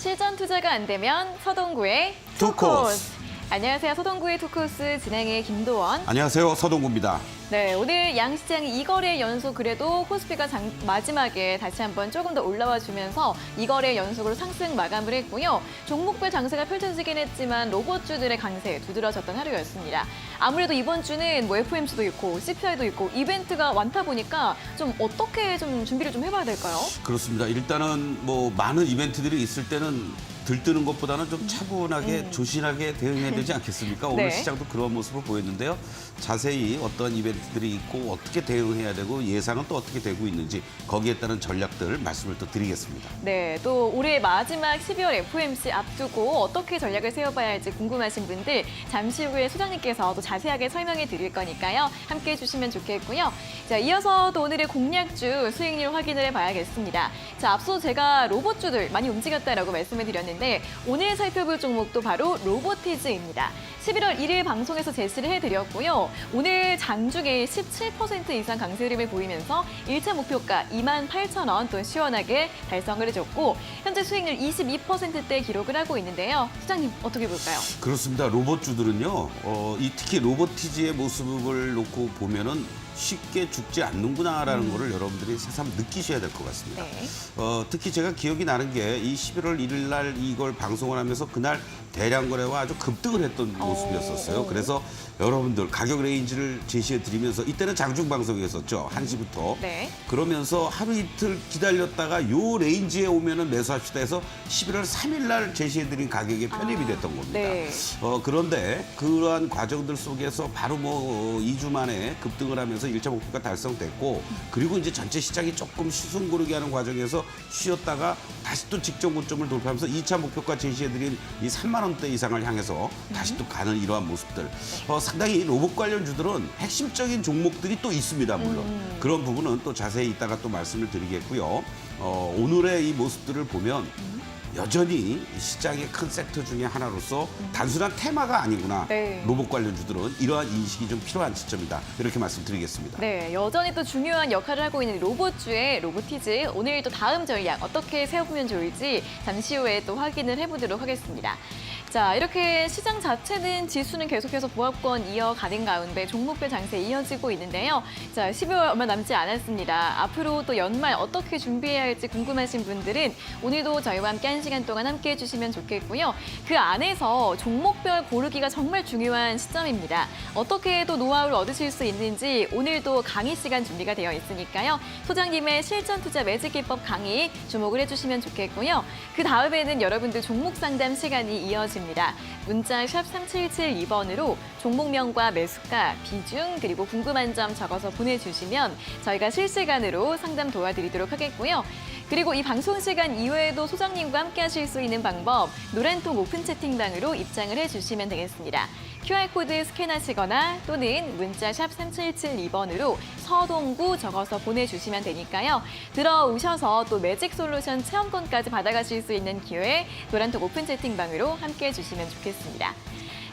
실전 투자가 안 되면 서동구의 투코스. 안녕하세요. 서동구의 투코스 진행의 김도원. 안녕하세요. 서동구입니다. 네, 오늘 양시장이 2거래 연속 그래도 코스피가 마지막에 다시 한번 조금 더 올라와 주면서 2거래 연속으로 상승 마감을 했고요. 종목별 장세가 펼쳐지긴 했지만 로봇주들의 강세 두드러졌던 하루였습니다. 아무래도 이번 주는 뭐 FOMC도 있고 CPI도 있고 이벤트가 많다 보니까 좀 어떻게 좀 준비를 좀 해봐야 될까요? 그렇습니다. 일단은 뭐 많은 이벤트들이 있을 때는 들뜨는 것보다는 좀 차분하게 조신하게 대응해야 되지 않겠습니까? 오늘 네. 시장도 그런 모습을 보였는데요. 자세히 어떤 이벤트들이 있고 어떻게 대응해야 되고 예상은 또 어떻게 되고 있는지 거기에 따른 전략들 말씀을 또 드리겠습니다. 네, 또 올해 마지막 12월 FOMC 앞두고 어떻게 전략을 세워봐야 할지 궁금하신 분들 잠시 후에 소장님께서 또 자세하게 설명해 드릴 거니까요. 함께해 주시면 좋겠고요. 자, 이어서 또 오늘의 공략주 수익률 확인을 해봐야겠습니다. 자, 앞서 제가 로봇주들 많이 움직였다라고 말씀을 드렸는데 오늘 살펴볼 종목도 바로 로보티즈입니다. 11월 1일 방송에서 제시를 해드렸고요. 오늘 장중에 17% 이상 강세 흐름을 보이면서 1차 목표가 28,000원 또 시원하게 달성을 해줬고 현재 수익률 22%대 기록을 하고 있는데요. 소장님 어떻게 볼까요? 그렇습니다. 로봇주들은요. 특히 로보티즈의 모습을 놓고 보면은 쉽게 죽지 않는구나라는 거를 여러분들이 새삼 느끼셔야 될 것 같습니다. 네. 특히 제가 기억이 나는 게 이 11월 1일 날 이걸 방송을 하면서 그날 대량 거래와 아주 급등을 했던 모습이었었어요. 그래서 여러분들 가격 레인지를 제시해 드리면서 이때는 장중 방송이었었죠. 1시부터. 네. 그러면서 하루 이틀 기다렸다가 요 레인지에 오면은 매수합시다 해서 11월 3일 날 제시해 드린 가격에 편입이 됐던 겁니다. 네. 그런데 그러한 과정들 속에서 바로 뭐 2주 만에 급등을 하면서 1차 목표가 달성됐고 그리고 이제 전체 시장이 조금 시승고르게 하는 과정에서 쉬었다가 다시 또 직전 고점을 돌파하면서 2차 목표가 제시해드린 이 3만 원대 이상을 향해서 다시 또 가는 이러한 모습들. 상당히 로봇 관련주들은 핵심적인 종목들이 또 있습니다, 물론. 그런 부분은 또 자세히 이따가 또 말씀을 드리겠고요. 오늘의 이 모습들을 보면 여전히 시장의 큰 섹터 중에 하나로서 단순한 테마가 아니구나. 네. 로봇 관련주들은 이러한 인식이 좀 필요한 시점이다. 이렇게 말씀드리겠습니다. 네, 여전히 또 중요한 역할을 하고 있는 로봇주의 로보티즈. 오늘 또 다음 전략 어떻게 세워보면 좋을지 잠시 후에 또 확인을 해보도록 하겠습니다. 자, 이렇게 시장 자체는 지수는 계속해서 보합권 이어가는 가운데 종목별 장세 이어지고 있는데요. 자, 12월 얼마 남지 않았습니다. 앞으로 또 연말 어떻게 준비해야 할지 궁금하신 분들은 오늘도 저희와 함께 1시간 동안 함께 해주시면 좋겠고요. 그 안에서 종목별 고르기가 정말 중요한 시점입니다. 어떻게 또 노하우를 얻으실 수 있는지 오늘도 강의 시간 준비가 되어 있으니까요. 소장님의 실전 투자 매직 기법 강의 주목을 해주시면 좋겠고요. 그 다음에는 여러분들 종목 상담 시간이 이어집니다. 문자 샵 3772번으로 종목명과 매수가, 비중, 그리고 궁금한 점 적어서 보내주시면 저희가 실시간으로 상담 도와드리도록 하겠고요. 그리고 이 방송 시간 이외에도 소장님과 함께 하실 수 있는 방법 노란통 오픈 채팅방으로 입장을 해주시면 되겠습니다. QR코드 스캔하시거나 또는 문자 샵 3772번으로 서동구 적어서 보내주시면 되니까요. 들어오셔서 또 매직 솔루션 체험권까지 받아가실 수 있는 기회 노란통 오픈 채팅방으로 함께 해주시면 좋겠습니다.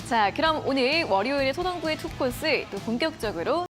자, 그럼 오늘 월요일에 서동구의 투코스 또 본격적으로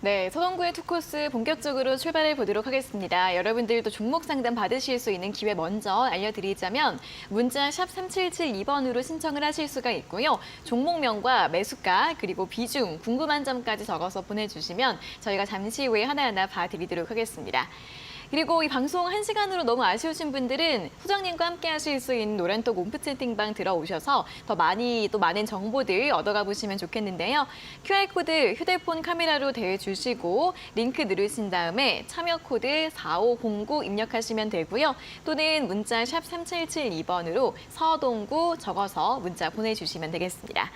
네, 서동구의 투코스 본격적으로 출발해 보도록 하겠습니다. 여러분들도 종목 상담 받으실 수 있는 기회 먼저 알려드리자면 문자 샵 3772번으로 신청을 하실 수가 있고요. 종목명과 매수가 그리고 비중, 궁금한 점까지 적어서 보내주시면 저희가 잠시 후에 하나하나 봐드리도록 하겠습니다. 그리고 이 방송 1시간으로 너무 아쉬우신 분들은 소장님과 함께 하실 수 있는 노란톡 온프 채팅방 들어오셔서 더 많은 정보들 얻어가 보시면 좋겠는데요. QR코드 휴대폰 카메라로 대주시고 링크 누르신 다음에 참여 코드 4509 입력하시면 되고요. 또는 문자 샵 3772번으로 서동구 적어서 문자 보내주시면 되겠습니다.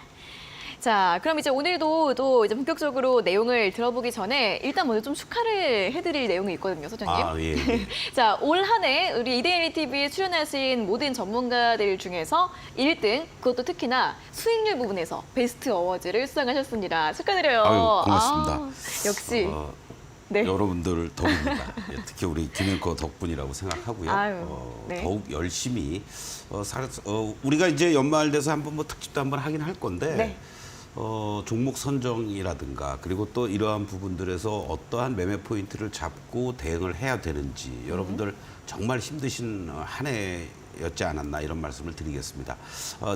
자, 그럼 이제 오늘도 또 이제 본격적으로 내용을 들어보기 전에 일단 먼저 좀 축하를 해드릴 내용이 있거든요, 소장님. 아, 예, 예. 자, 올 한 해 우리 이데일리 TV에 출연하신 모든 전문가들 중에서 1등, 그것도 특히나 수익률 부분에서 베스트 어워즈를 수상하셨습니다. 축하드려요. 아유, 고맙습니다. 역시. 네. 여러분들 덕입니다. 예, 특히 우리 김앤코 덕분이라고 생각하고요. 아유, 네. 더욱 열심히 우리가 이제 연말 돼서 한번 뭐 특집도 한번 하긴 할 건데 네. 종목 선정이라든가 그리고 또 이러한 부분들에서 어떠한 매매 포인트를 잡고 대응을 해야 되는지 여러분들 정말 힘드신 한 해였지 않았나 이런 말씀을 드리겠습니다.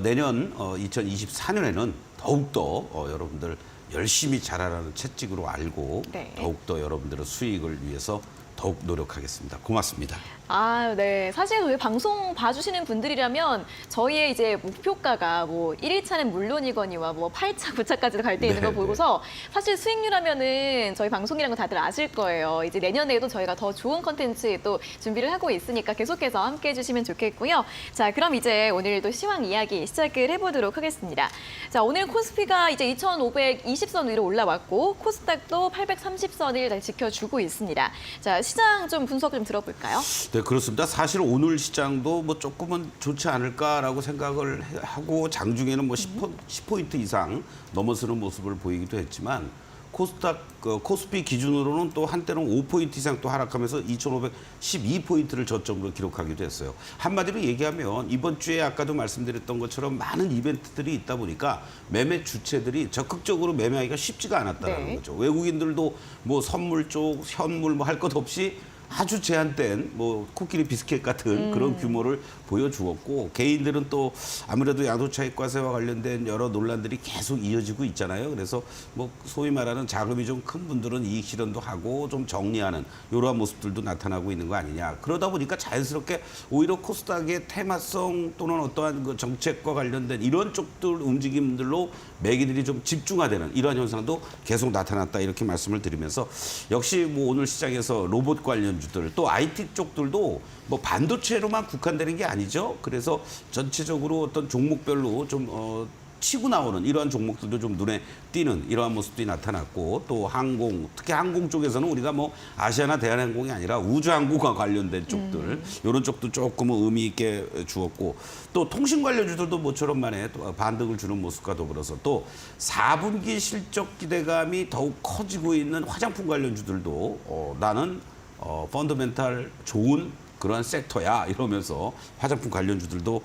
내년 2024년에는 더욱더 여러분들 열심히 잘하라는 채찍으로 알고 네. 더욱더 여러분들의 수익을 위해서 더욱 노력하겠습니다. 고맙습니다. 아, 네. 사실 저희 방송 봐주시는 분들이라면 저희의 이제 목표가가 뭐 1일차는 물론이거니와 뭐 8차, 9차까지도 갈 때 있는 거 네, 보고서 사실 수익률 하면은 저희 방송이라는 거 다들 아실 거예요. 이제 내년에도 저희가 더 좋은 컨텐츠 또 준비를 하고 있으니까 계속해서 함께 해주시면 좋겠고요. 자, 그럼 이제 오늘도 시황 이야기 시작을 해보도록 하겠습니다. 자, 오늘 코스피가 이제 2520선 위로 올라왔고 코스닥도 830선을 지켜주고 있습니다. 자, 시장 좀 분석 좀 들어볼까요? 네, 그렇습니다. 사실 오늘 시장도 뭐 조금은 좋지 않을까라고 생각을 하고 장중에는 뭐 10포인트 이상 넘어서는 모습을 보이기도 했지만 코스피 기준으로는 또 한때는 5포인트 이상 또 하락하면서 2,512포인트를 저점으로 기록하기도 했어요. 한마디로 얘기하면 이번 주에 아까도 말씀드렸던 것처럼 많은 이벤트들이 있다 보니까 매매 주체들이 적극적으로 매매하기가 쉽지가 않았다는 네. 거죠. 외국인들도 뭐 선물 쪽, 현물 뭐 할 것 없이 아주 제한된 뭐 코끼리 비스켓 같은 그런 규모를 보여주었고 개인들은 또 아무래도 양도차익과세와 관련된 여러 논란들이 계속 이어지고 있잖아요. 그래서 뭐 소위 말하는 자금이 좀 큰 분들은 이익 실현도 하고 좀 정리하는 이러한 모습들도 나타나고 있는 거 아니냐. 그러다 보니까 자연스럽게 오히려 코스닥의 테마성 또는 어떠한 그 정책과 관련된 이런 쪽들 움직임들로 매기들이 좀 집중화되는 이러한 현상도 계속 나타났다 이렇게 말씀을 드리면서 역시 뭐 오늘 시장에서 로봇 관련주들 또 IT 쪽들도 뭐 반도체로만 국한되는 게 아니죠. 그래서 전체적으로 어떤 종목별로 좀 치고 나오는 이러한 종목들도 좀 눈에 띄는 이러한 모습들이 나타났고 또 항공, 특히 항공 쪽에서는 우리가 뭐 아시아나 대한항공이 아니라 우주항공과 관련된 쪽들 이런 쪽도 조금은 의미 있게 주었고 또 통신 관련주들도 모처럼 만에 또 반등을 주는 모습과 더불어서 또 4분기 실적 기대감이 더욱 커지고 있는 화장품 관련주들도 나는 펀더멘탈 좋은 그러한 섹터야 이러면서 화장품 관련주들도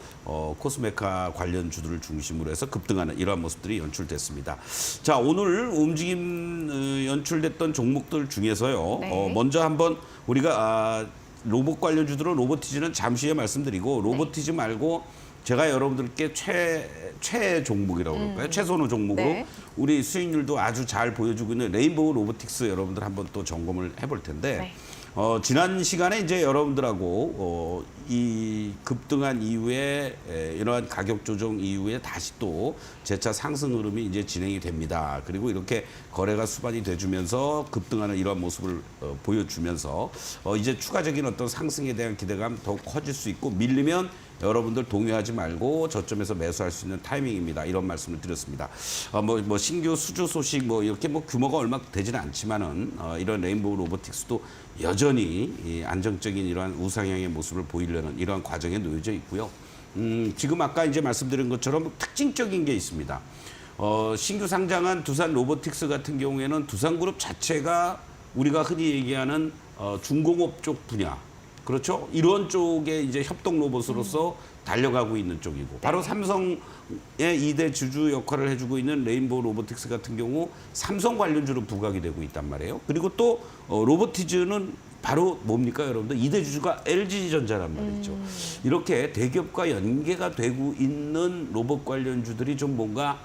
코스메카 관련주들을 중심으로 해서 급등하는 이러한 모습들이 연출됐습니다. 자, 오늘 움직임 연출됐던 종목들 중에서요. 네. 먼저 한번 우리가 로봇 관련주들은 로보티즈는 잠시 후에 말씀드리고 로보티즈 말고 제가 여러분들께 최애 종목이라고 그럴까요? 최선호 종목으로 네. 우리 수익률도 아주 잘 보여주고 있는 레인보우 로보틱스 여러분들 한번 또 점검을 해볼 텐데 네. 지난 시간에 이제 여러분들하고 이 급등한 이후에 이러한 가격 조정 이후에 다시 또 재차 상승 흐름이 이제 진행이 됩니다. 그리고 이렇게 거래가 수반이 돼주면서 급등하는 이러한 모습을 보여주면서 이제 추가적인 어떤 상승에 대한 기대감 더욱 커질 수 있고 밀리면 여러분들 동요하지 말고 저점에서 매수할 수 있는 타이밍입니다. 이런 말씀을 드렸습니다. 뭐 신규 수주 소식 뭐 이렇게 뭐 규모가 얼마 되지는 않지만은 이런 레인보우 로보틱스도 여전히 이 안정적인 이러한 우상향의 모습을 보이려는 이러한 과정에 놓여져 있고요. 지금 아까 이제 말씀드린 것처럼 특징적인 게 있습니다. 신규 상장한 두산 로보틱스 같은 경우에는 두산그룹 자체가 우리가 흔히 얘기하는 중공업 쪽 분야 그렇죠? 이런 쪽에 이제 협동 로봇으로서 달려가고 있는 쪽이고 바로 삼성의 2대 주주 역할을 해주고 있는 레인보우 로보틱스 같은 경우 삼성 관련주로 부각이 되고 있단 말이에요. 그리고 또 로보티즈는 바로 뭡니까 여러분들? 2대 주주가 LG전자란 말이죠. 이렇게 대기업과 연계가 되고 있는 로봇 관련주들이 좀 뭔가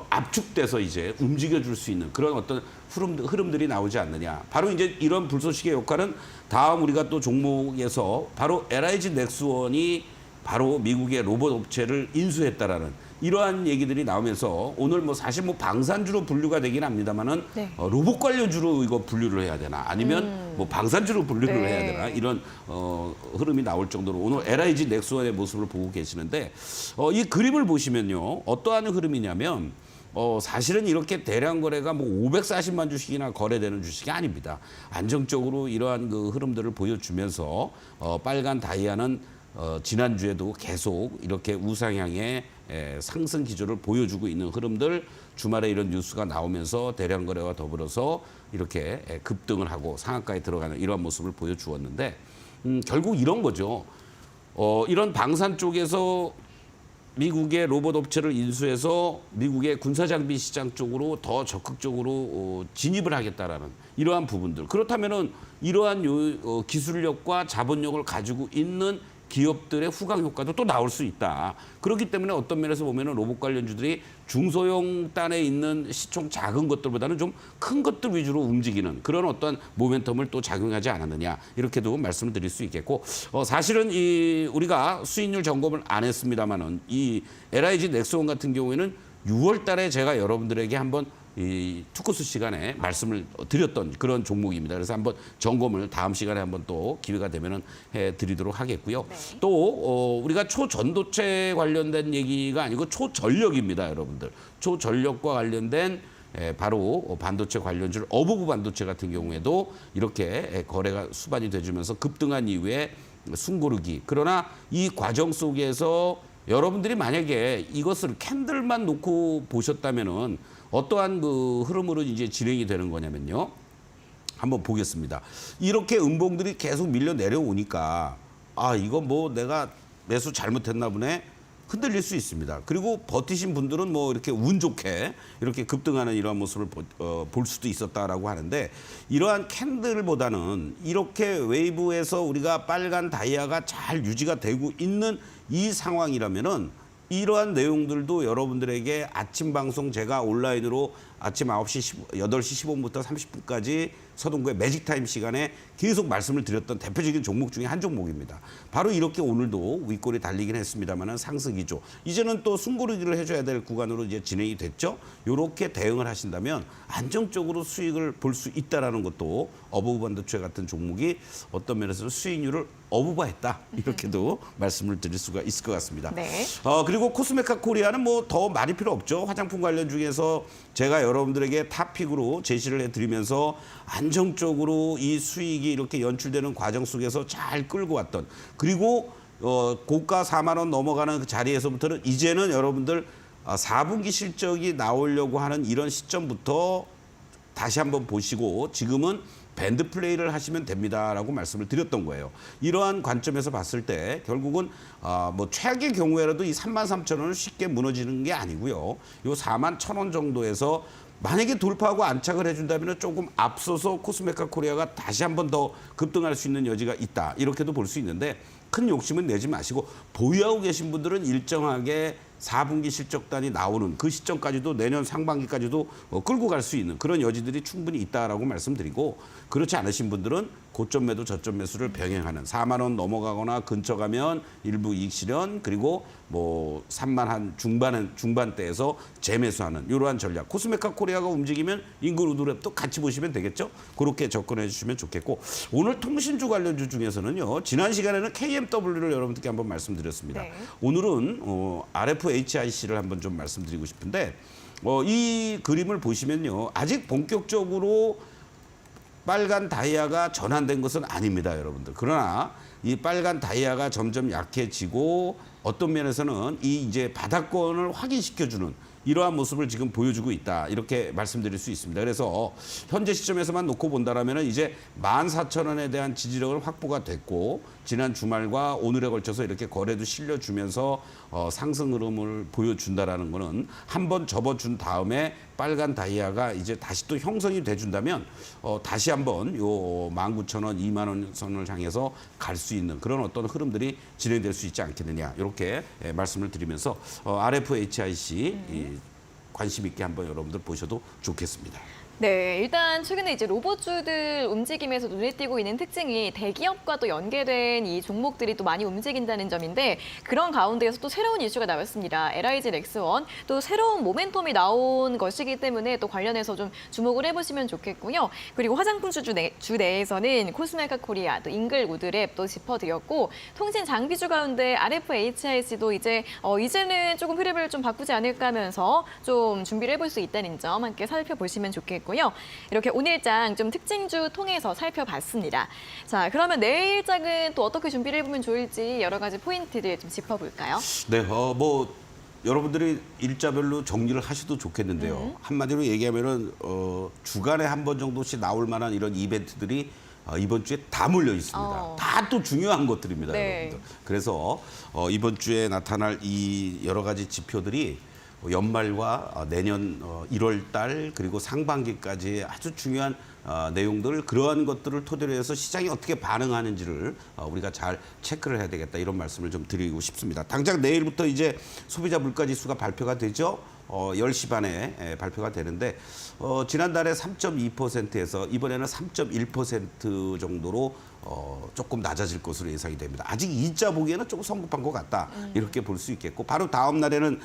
압축돼서 이제 움직여줄 수 있는 그런 어떤 흐름들이 나오지 않느냐. 바로 이제 이런 불쏘시개 역할은 다음 우리가 또 종목에서 바로 LIG 넥스원이 바로 미국의 로봇 업체를 인수했다라는 이러한 얘기들이 나오면서 오늘 뭐 사실 뭐 방산주로 분류가 되긴 합니다만은 네. 로봇 관련주로 이거 분류를 해야 되나 아니면 뭐 방산주로 분류를 네. 해야 되나 이런 흐름이 나올 정도로 오늘 LIG 넥스원의 모습을 보고 계시는데 이 그림을 보시면요 어떠한 흐름이냐면 사실은 이렇게 대량 거래가 뭐 540만 주식이나 거래되는 주식이 아닙니다. 안정적으로 이러한 그 흐름들을 보여주면서 빨간 다이아는 지난주에도 계속 이렇게 우상향의 상승 기조를 보여주고 있는 흐름들 주말에 이런 뉴스가 나오면서 대량 거래와 더불어서 이렇게 급등을 하고 상한가에 들어가는 이러한 모습을 보여주었는데 결국 이런 거죠. 이런 방산 쪽에서 미국의 로봇 업체를 인수해서 미국의 군사장비 시장 쪽으로 더 적극적으로 진입을 하겠다라는 이러한 부분들. 그렇다면은 이러한 기술력과 자본력을 가지고 있는 기업들의 후광 효과도 또 나올 수 있다. 그렇기 때문에 어떤 면에서 보면은 로봇 관련주들이 중소형 단에 있는 시총 작은 것들보다는 좀 큰 것들 위주로 움직이는 그런 어떤 모멘텀을 또 작용하지 않았느냐 이렇게도 말씀을 드릴 수 있겠고 사실은 이 우리가 수익률 점검을 안 했습니다만은 이 LIG 넥스원 같은 경우에는 6월달에 제가 여러분들에게 한번 이 투코스 시간에 말씀을 드렸던 그런 종목입니다. 그래서 한번 점검을 다음 시간에 한번 또 기회가 되면은 해드리도록 하겠고요. 네. 또 우리가 초전도체 관련된 얘기가 아니고 초전력입니다, 여러분들. 초전력과 관련된 바로 반도체 관련주 어부부 반도체 같은 경우에도 이렇게 거래가 수반이 돼주면서 급등한 이후에 숨고르기. 그러나 이 과정 속에서 여러분들이 만약에 이것을 캔들만 놓고 보셨다면은 어떠한 그 흐름으로 이제 진행이 되는 거냐면요. 한번 보겠습니다. 이렇게 음봉들이 계속 밀려 내려오니까 이거 뭐 내가 매수 잘못했나 보네. 흔들릴 수 있습니다. 그리고 버티신 분들은 뭐 이렇게 운 좋게 이렇게 급등하는 이러한 모습을 볼 수도 있었다라고 하는데 이러한 캔들보다는 이렇게 웨이브에서 우리가 빨간 다이아가 잘 유지가 되고 있는 이 상황이라면은 이러한 내용들도 여러분들에게 아침 방송 제가 온라인으로 아침 8시 8시 15분부터 30분까지 서동구의 매직타임 시간에 계속 말씀을 드렸던 대표적인 종목 중에 한 종목입니다. 바로 이렇게 오늘도 윗골이 달리긴 했습니다만은 상승이죠. 이제는 또 숨고르기를 해줘야 될 구간으로 이제 진행이 됐죠. 이렇게 대응을 하신다면 안정적으로 수익을 볼 수 있다라는 것도 어부부 반도체 같은 종목이 어떤 면에서는 수익률을 어부바했다 이렇게도 말씀을 드릴 수가 있을 것 같습니다. 네. 그리고 코스메카 코리아는 뭐 더 말이 필요 없죠. 화장품 관련 중에서 제가 여러분들에게 탑픽으로 제시를 해드리면서 안정적으로 이 수익이 이렇게 연출되는 과정 속에서 잘 끌고 왔던 그리고 고가 4만 원 넘어가는 그 자리에서부터는 이제는 여러분들 4분기 실적이 나오려고 하는 이런 시점부터 다시 한번 보시고 지금은 밴드 플레이를 하시면 됩니다라고 말씀을 드렸던 거예요. 이러한 관점에서 봤을 때 결국은 뭐 최악의 경우에라도 이 33,000원은 쉽게 무너지는 게 아니고요. 요 41,000원 정도에서 만약에 돌파하고 안착을 해준다면 조금 앞서서 코스메카 코리아가 다시 한번 더 급등할 수 있는 여지가 있다. 이렇게도 볼 수 있는데 큰 욕심은 내지 마시고 보유하고 계신 분들은 일정하게 4분기 실적단이 나오는 그 시점까지도 내년 상반기까지도 끌고 갈 수 있는 그런 여지들이 충분히 있다라고 말씀드리고 그렇지 않으신 분들은 고점 매도 저점 매수를 병행하는 4만 원 넘어가거나 근처 가면 일부 이익 실현 그리고 뭐 3만 한 중반대에서 재매수하는 이러한 전략. 코스메카 코리아가 움직이면 인근 우드랩도 같이 보시면 되겠죠. 그렇게 접근해 주시면 좋겠고 오늘 통신주 관련주 중에서는요. 지난 시간에는 KMW를 여러분들께 한번 말씀드렸습니다. 네. 오늘은 RFHIC를 한번 좀 말씀드리고 싶은데 이 그림을 보시면요. 아직 본격적으로 빨간 다이아가 전환된 것은 아닙니다, 여러분들. 그러나 이 빨간 다이아가 점점 약해지고 어떤 면에서는 이 이제 바닥권을 확인시켜주는 이러한 모습을 지금 보여주고 있다. 이렇게 말씀드릴 수 있습니다. 그래서 현재 시점에서만 놓고 본다라면은 이제 14,000원에 대한 지지력은 확보가 됐고 지난 주말과 오늘에 걸쳐서 이렇게 거래도 실려주면서 상승 흐름을 보여준다라는 거는 한번 접어준 다음에 빨간 다이아가 이제 다시 또 형성이 돼준다면 다시 한번 요 19,000원, 2만 원 선을 향해서 갈 수 있는 그런 어떤 흐름들이 진행될 수 있지 않겠느냐 이렇게 말씀을 드리면서 RFHIC 관심 있게 한번 여러분들 보셔도 좋겠습니다. 네, 일단 최근에 이제 로봇주들 움직임에서 눈에 띄고 있는 특징이 대기업과 또 연계된 이 종목들이 또 많이 움직인다는 점인데 그런 가운데에서 또 새로운 이슈가 나왔습니다. LIG 넥스원 또 새로운 모멘텀이 나온 것이기 때문에 또 관련해서 좀 주목을 해보시면 좋겠고요. 그리고 화장품 주 내에서는 코스메카 코리아, 또 잉글 우드랩 또 짚어드렸고 통신 장비주 가운데 RFHIC도 이제는 조금 흐름을 좀 바꾸지 않을까 하면서 좀 준비를 해볼 수 있다는 점 함께 살펴보시면 좋겠고요. 이렇게 오늘장 좀 특징주 통해서 살펴봤습니다. 자, 그러면 내일장은 또 어떻게 준비를 해보면 좋을지 여러 가지 포인트들 좀 짚어볼까요? 네, 여러분들이 일자별로 정리를 하셔도 좋겠는데요. 한마디로 얘기하면은 주간에 한 번 정도씩 나올 만한 이런 이벤트들이 이번 주에 다 몰려 있습니다. 다 또 중요한 것들입니다, 네. 여러분들. 그래서 이번 주에 나타날 이 여러 가지 지표들이 연말과 내년 1월 달 그리고 상반기까지 아주 중요한 내용들 그러한 것들을 토대로 해서 시장이 어떻게 반응하는지를 우리가 잘 체크를 해야 되겠다 이런 말씀을 좀 드리고 싶습니다. 당장 내일부터 이제 소비자 물가 지수가 발표가 되죠. 10시 반에 발표가 되는데 지난달에 3.2%에서 이번에는 3.1% 정도로 조금 낮아질 것으로 예상이 됩니다. 아직 이자 보기에는 조금 성급한 것 같다. 이렇게 볼 수 있겠고 바로 다음 날에는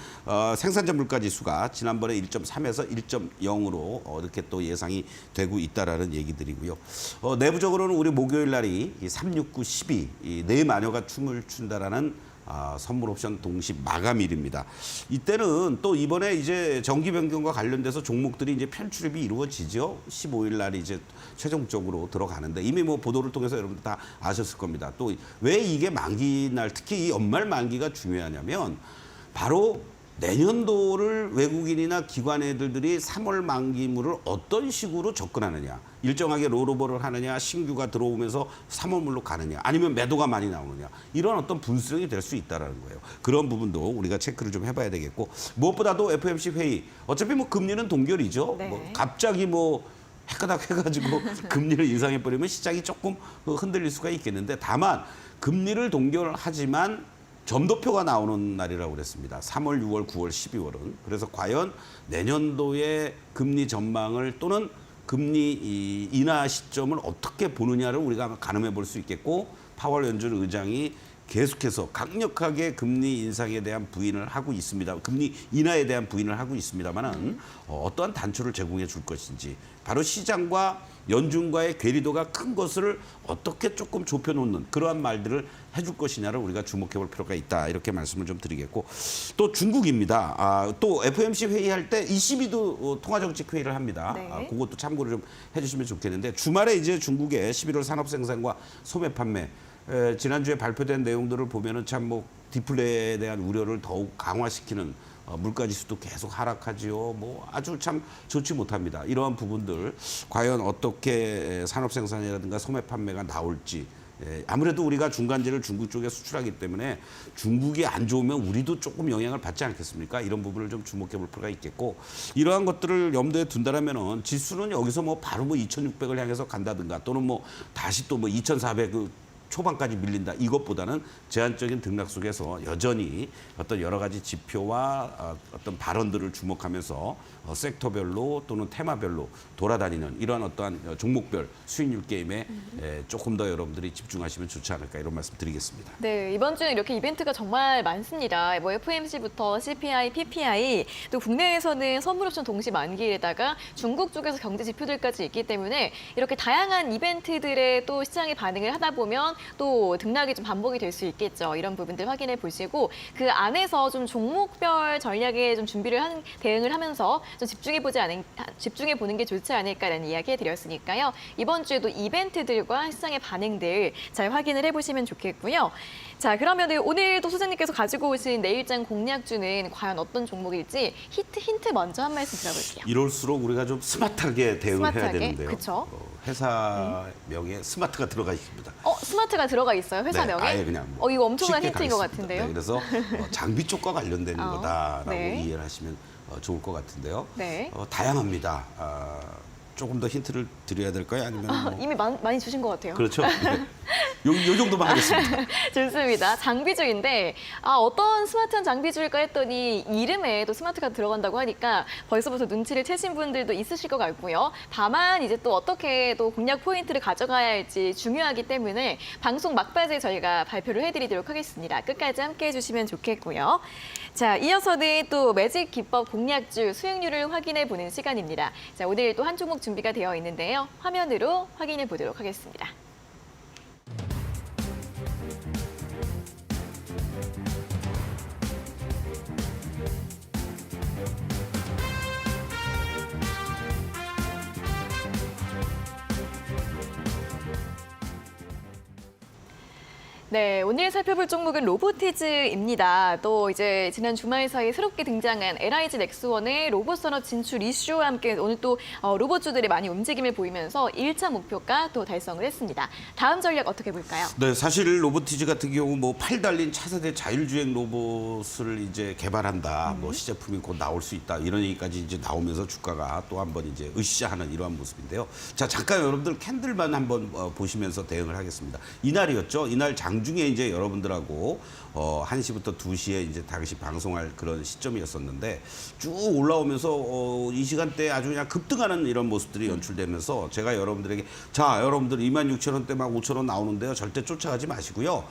생산자 물가 지수가 지난번에 1.3에서 1.0으로 이렇게 또 예상이 되고 있다라는 얘기들이고요. 내부적으로는 우리 목요일 날이 369, 12, 내 마녀가 춤을 춘다라는 선물 옵션 동시 마감일입니다. 이때는 또 이번에 이제 정기 변경과 관련돼서 종목들이 이제 편출입이 이루어지죠. 15일 날 이제 최종적으로 들어가는데 이미 뭐 보도를 통해서 여러분들 다 아셨을 겁니다. 또 왜 이게 만기 날 특히 이 연말 만기가 중요하냐면 바로 내년도를 외국인이나 기관 애들이 3월 만기물을 어떤 식으로 접근하느냐. 일정하게 롤오버를 하느냐, 신규가 들어오면서 3월물로 가느냐, 아니면 매도가 많이 나오느냐. 이런 어떤 분수령이 될 수 있다는 거예요. 그런 부분도 우리가 체크를 좀 해봐야 되겠고 무엇보다도 FOMC 회의. 어차피 뭐 금리는 동결이죠. 네. 뭐 갑자기 해가닥 해가지고 금리를 인상해버리면 시장이 조금 흔들릴 수가 있겠는데 다만 금리를 동결하지만 점도표가 나오는 날이라고 그랬습니다. 3월, 6월, 9월, 12월은. 그래서 과연 내년도의 금리 전망을 또는 금리 인하 시점을 어떻게 보느냐를 우리가 가늠해 볼 수 있겠고 파월 연준 의장이 계속해서 강력하게 금리 인상에 대한 부인을 하고 있습니다. 금리 인하에 대한 부인을 하고 있습니다만은 어떠한 단초를 제공해 줄 것인지 바로 시장과 연준과의 괴리도가 큰 것을 어떻게 조금 좁혀놓는 그러한 말들을 해줄 것이냐를 우리가 주목해 볼 필요가 있다. 이렇게 말씀을 좀 드리겠고 또 중국입니다. 또 FOMC 회의할 때 ECB도 통화정책 회의를 합니다. 네. 그것도 참고를 좀 해주시면 좋겠는데 주말에 이제 중국의 11월 산업생산과 소매 판매 지난주에 발표된 내용들을 보면은 참 디플레에 대한 우려를 더욱 강화시키는 물가지수도 계속 하락하지요. 아주 참 좋지 못합니다. 이러한 부분들 과연 어떻게 산업생산이라든가 소매 판매가 나올지 아무래도 우리가 중간재를 중국 쪽에 수출하기 때문에 중국이 안 좋으면 우리도 조금 영향을 받지 않겠습니까? 이런 부분을 좀 주목해 볼 필요가 있겠고 이러한 것들을 염두에 둔다라면은 지수는 여기서 바로 2,600을 향해서 간다든가 또는 다시 또 2,400 초반까지 밀린다. 이것보다는 제한적인 등락 속에서 여전히 어떤 여러 가지 지표와 어떤 발언들을 주목하면서 섹터별로 또는 테마별로 돌아다니는 이러한 어떠한 종목별 수익률 게임에 조금 더 여러분들이 집중하시면 좋지 않을까 이런 말씀 드리겠습니다. 네, 이번 주는 이렇게 이벤트가 정말 많습니다. FOMC부터 CPI, PPI, 또 국내에서는 선물옵션 동시 만기에다가 중국 쪽에서 경제 지표들까지 있기 때문에 이렇게 다양한 이벤트들에 또 시장이 반응을 하다 보면 또 등락이 좀 반복이 될 수 있겠죠. 이런 부분들 확인해 보시고 그 안에서 좀 종목별 전략에 좀 대응을 하면서 좀 집중해 보는 게 좋지 않을까라는 이야기 해드렸으니까요. 이번 주에도 이벤트들과 시장의 반응들 잘 확인을 해보시면 좋겠고요. 자, 그러면 오늘도 소장님께서 가지고 오신 내일장 공략주는 과연 어떤 종목일지 힌트 먼저 한 말씀 들어볼게요. 이럴수록 우리가 좀 스마트하게 대응을 해야 스마트하게? 되는데요. 그쵸. 회사명에 스마트가 들어가 있습니다. 스마트가 들어가 있어요, 회사명에? 네, 아예 그냥 뭐 이거 엄청난 쉽게 힌트인 것 가겠습니다. 같은데요. 네, 그래서 장비 쪽과 관련된 거다라고 네. 이해를 하시면 좋을 것 같은데요. 네. 다양합니다. 조금 더 힌트를 드려야 될까요? 아니면 뭐... 이미 많이 주신 것 같아요. 그렇죠. 네. 요 정도만 하겠습니다. 좋습니다. 장비주인데 어떤 스마트한 장비주일까 했더니 이름에 또 스마트가 들어간다고 하니까 벌써부터 눈치를 채신 분들도 있으실 것 같고요. 다만 이제 또 어떻게 또 공략 포인트를 가져가야 할지 중요하기 때문에 방송 막바지에 저희가 발표를 해드리도록 하겠습니다. 끝까지 함께해 주시면 좋겠고요. 자, 이어서는 또 매직 기법 공략주 수익률을 확인해 보는 시간입니다. 자, 오늘 또 한 종목 준비가 되어 있는데요. 화면으로 확인해 보도록 하겠습니다. 네, 오늘 살펴볼 종목은 로보티즈입니다. 또 이제 지난 주말 사이 새롭게 등장한 LIG 넥스원의 로봇 산업 진출 이슈와 함께 오늘 또 로봇주들이 많이 움직임을 보이면서 1차 목표가 또 달성을 했습니다. 다음 전략 어떻게 볼까요? 네, 사실 로보티즈 같은 경우 뭐 팔 달린 차세대 자율주행 로봇을 이제 개발한다, 뭐 시제품이 곧 나올 수 있다 이런 얘기까지 이제 나오면서 주가가 또 한번 이제 으쌰하는 이러한 모습인데요. 자, 잠깐 여러분들 캔들만 한번 보시면서 대응을 하겠습니다. 이날이었죠. 이날 장중에 이제 여러분들하고 1시부터 2시에 이제 당시 방송할 그런 시점이었었는데 쭉 올라오면서 이 시간대에 아주 그냥 급등하는 이런 모습들이 연출되면서 제가 여러분들에게 자, 여러분들 26,000원대 막 5,000원 나오는데요. 절대 쫓아가지 마시고요.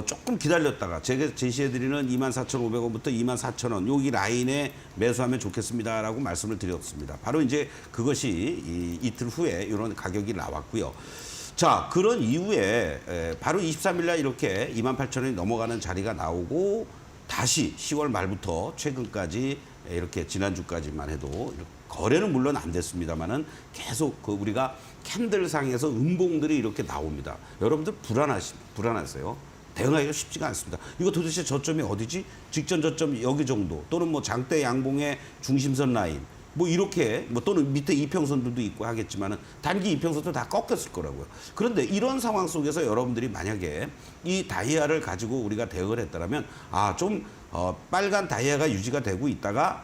조금 기다렸다가 제가 제시해드리는 24,500원부터 24,000원 여기 라인에 매수하면 좋겠습니다라고 말씀을 드렸습니다. 바로 이제 그것이 이틀 후에 이런 가격이 나왔고요. 자, 그런 이후에 바로 23일 날 이렇게 28,000원이 넘어가는 자리가 나오고 다시 10월 말부터 최근까지 이렇게 지난주까지만 해도 거래는 물론 안 됐습니다만은 계속 우리가 캔들상에서 음봉들이 이렇게 나옵니다. 여러분들 불안하세요? 대응하기가 쉽지가 않습니다. 이거 도대체 저점이 어디지? 직전 저점 여기 정도 또는 뭐 장대 양봉의 중심선 라인 뭐 이렇게 뭐 또는 밑에 이평선들도 있고 하겠지만은 단기 이평선도 다 꺾였을 거라고요. 그런데 이런 상황 속에서 여러분들이 만약에 이 다이아를 가지고 우리가 대응을 했다면 좀 빨간 다이아가 유지가 되고 있다가